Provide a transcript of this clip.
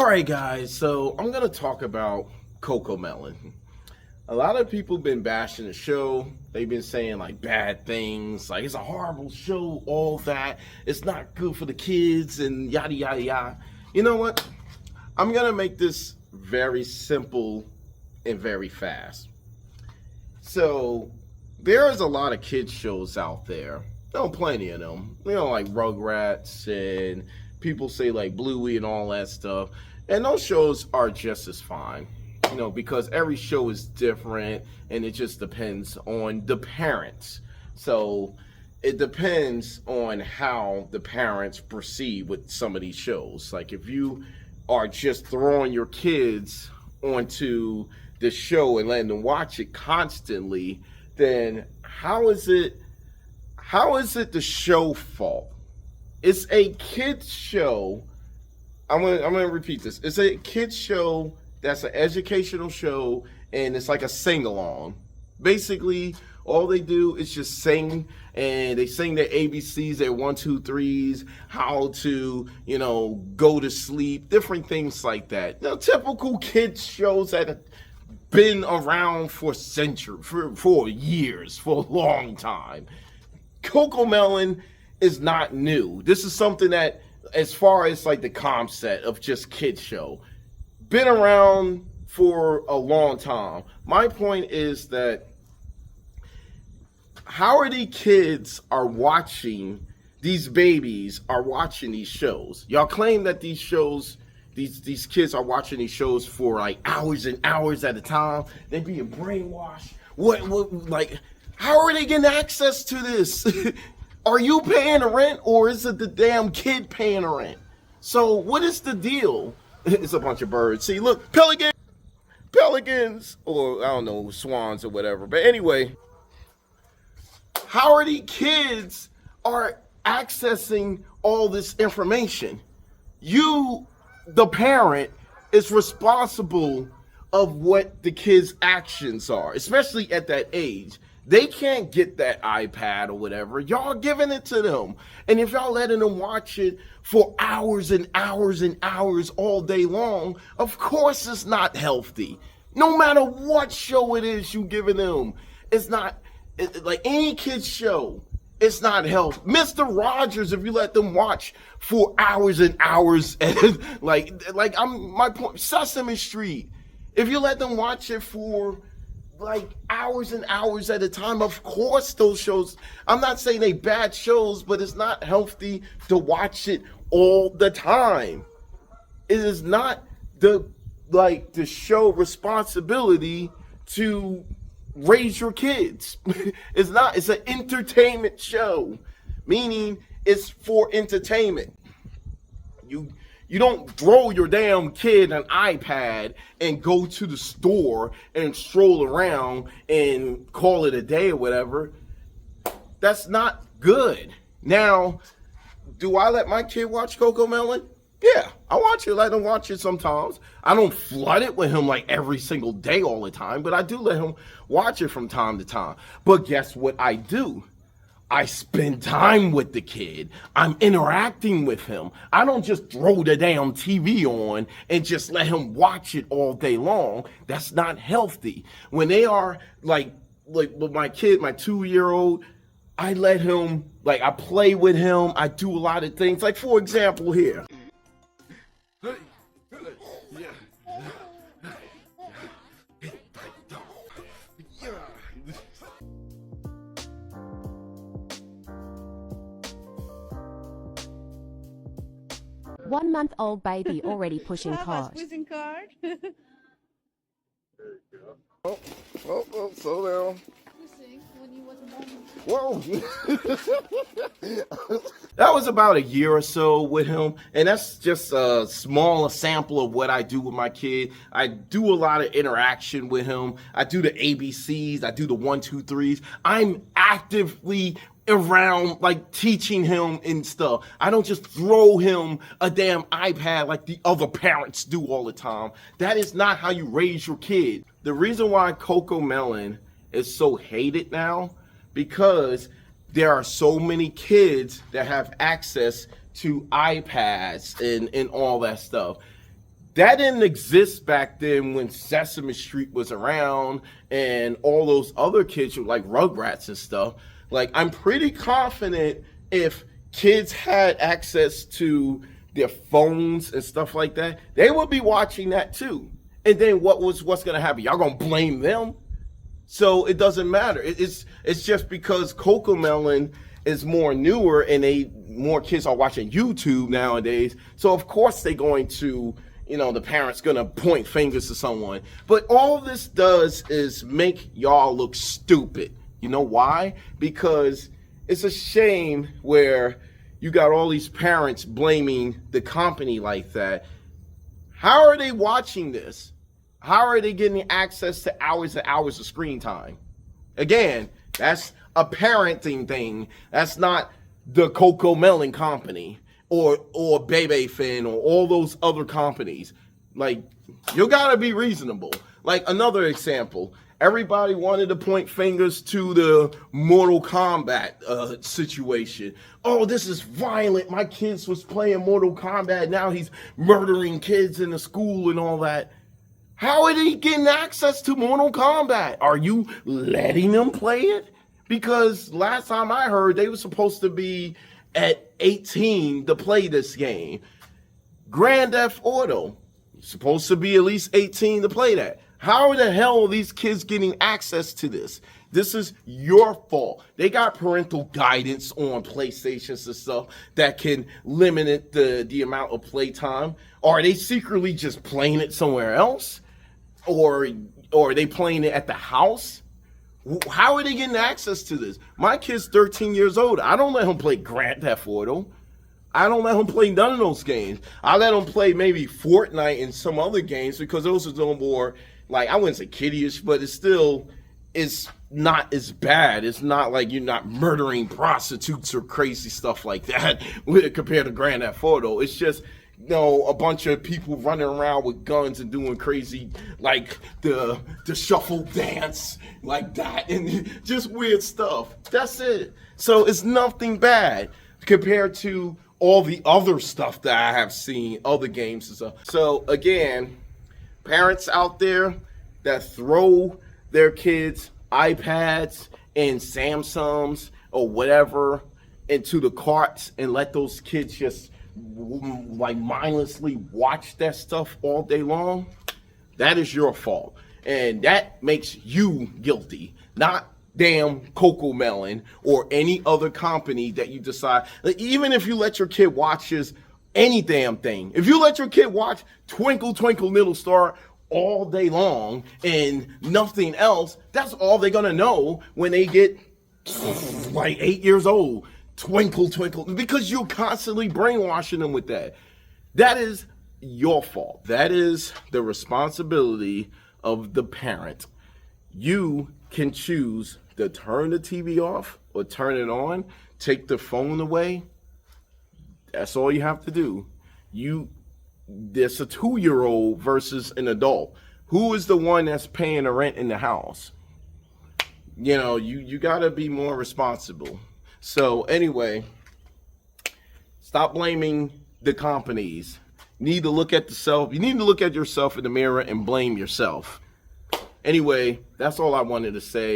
All right, guys, so I'm going to talk about Cocomelon. A lot of people been bashing the show. They've been saying like bad things, like it's a horrible show, all that. It's not good for the kids and yada, yada, yada. You know what? I'm going to make this very simple and very fast. So there is a lot of kids shows out there. Plenty of them. Like Rugrats and people say like Bluey and all that stuff. And those shows are just as fine, because every show is different and it just depends on the parents. So it depends on how the parents proceed with some of these shows. Like if you are just throwing your kids onto the show and letting them watch it constantly, then how is it the show's fault? It's a kids show. I'm gonna repeat this. It's a kids show that's an educational show, and it's like a sing-along. Basically, all they do is just sing, and they sing their ABCs, their 1, 2, 3s, how to, go to sleep, different things like that. Typical kids shows that have been around for centuries, for years, for a long time. Cocomelon is not new. This is something that, as far as like the concept of just kids show, been around for a long time. My point is that how are these kids are watching, these babies are watching these shows? Y'all claim that these shows, these kids are watching these shows for like hours and hours at a time. They being brainwashed. Like, how are they getting access to this? Are you paying the rent, or is it the damn kid paying the rent? So what is the deal? It's a bunch of birds. See, look, pelicans, or I don't know, swans or whatever. But anyway, how are these kids are accessing all this information? You, the parent, is responsible of what the kids' actions are, especially at that age. They can't get that iPad or whatever. Y'all giving it to them. And if y'all letting them watch it for hours and hours and hours all day long, of course it's not healthy. No matter what show it is you giving them, it's not, like any kid's show, it's not healthy. Mr. Rogers, if you let them watch for hours and hours, and my point, Sesame Street, if you let them watch it for like hours and hours at a time, of course those shows, I'm not saying they bad shows, but it's not healthy to watch it all the time. It is not the show responsibility to raise your kids. It's not. It's an entertainment show, meaning it's for entertainment. You don't throw your damn kid an iPad and go to the store and stroll around and call it a day or whatever. That's not good. Now, do I let my kid watch Cocomelon? Yeah, I let him watch it sometimes. I don't flood it with him like every single day all the time, but I do let him watch it from time to time. But guess what I do? I spend time with the kid. I'm interacting with him. I don't just throw the damn TV on and just let him watch it all day long. That's not healthy. When they are like with my kid, my 2-year-old, I let him, I play with him. I do a lot of things. Like, for example, here. Yeah. 1-month-old baby already pushing cart. Pushing cart. Oh, slow down. Whoa. That was about a year or so with him, and that's just a small sample of what I do with my kid. I do a lot of interaction with him. I do the ABCs, I do the 1, 2, 3s. I'm actively around, teaching him and stuff. I don't just throw him a damn iPad like the other parents do all the time. That is not how you raise your kid. The reason why Cocomelon is so hated now, because there are so many kids that have access to iPads and all that stuff. That didn't exist back then when Sesame Street was around and all those other kids like Rugrats and stuff. Like, I'm pretty confident if kids had access to their phones and stuff like that, they would be watching that too. And then what's going to happen? Y'all going to blame them? So it doesn't matter. It's just because Cocomelon is more newer and more kids are watching YouTube nowadays. So of course they're going to, the parents going to point fingers to someone. But all this does is make y'all look stupid. You know why? Because it's a shame where you got all these parents blaming the company like that. How are they watching this? How are they getting access to hours and hours of screen time? Again, that's a parenting thing. That's not the Cocomelon company or Bebe Fin or all those other companies. Like, you gotta be reasonable. Like, another example, everybody wanted to point fingers to the Mortal Kombat situation. Oh, this is violent. My kids was playing Mortal Kombat. Now he's murdering kids in the school and all that. How are they getting access to Mortal Kombat? Are you letting them play it? Because last time I heard, they were supposed to be at 18 to play this game. Grand Theft Auto, supposed to be at least 18 to play that. How the hell are these kids getting access to this? This is your fault. They got parental guidance on PlayStations and stuff that can limit the amount of playtime. Or are they secretly just playing it somewhere else? Or are they playing it at the house? How are they getting access to this? My kid's 13 years old. I don't let him play Grand Theft Auto. I don't let him play none of those games. I let him play maybe Fortnite and some other games because those are a little more, like, I wouldn't say kiddie-ish, but it's not as bad. It's not like you're not murdering prostitutes or crazy stuff like that compared to Grand Theft Auto. It's just, a bunch of people running around with guns and doing crazy, like the shuffle dance like that and just weird stuff. That's it. So it's nothing bad compared to all the other stuff that I have seen, other games and stuff. So again, parents out there that throw their kids iPads and Samsungs or whatever into the carts and let those kids just like mindlessly watch that stuff all day long, that is your fault. And that makes you guilty, not damn Cocomelon or any other company that you decide. Like, even if you let your kid watch any damn thing, if you let your kid watch Twinkle Twinkle Little Star all day long and nothing else, that's all they're gonna know when they get like 8 years old. Twinkle, twinkle, because you're constantly brainwashing them with that. That is your fault. That is the responsibility of the parent. You can choose to turn the TV off or turn it on, take the phone away. That's all you have to do. There's a 2-year-old versus an adult. Who is the one that's paying the rent in the house? You got to be more responsible. So anyway, stop blaming the companies. You need to look at yourself. You need to look at yourself in the mirror and blame yourself. Anyway, that's all I wanted to say.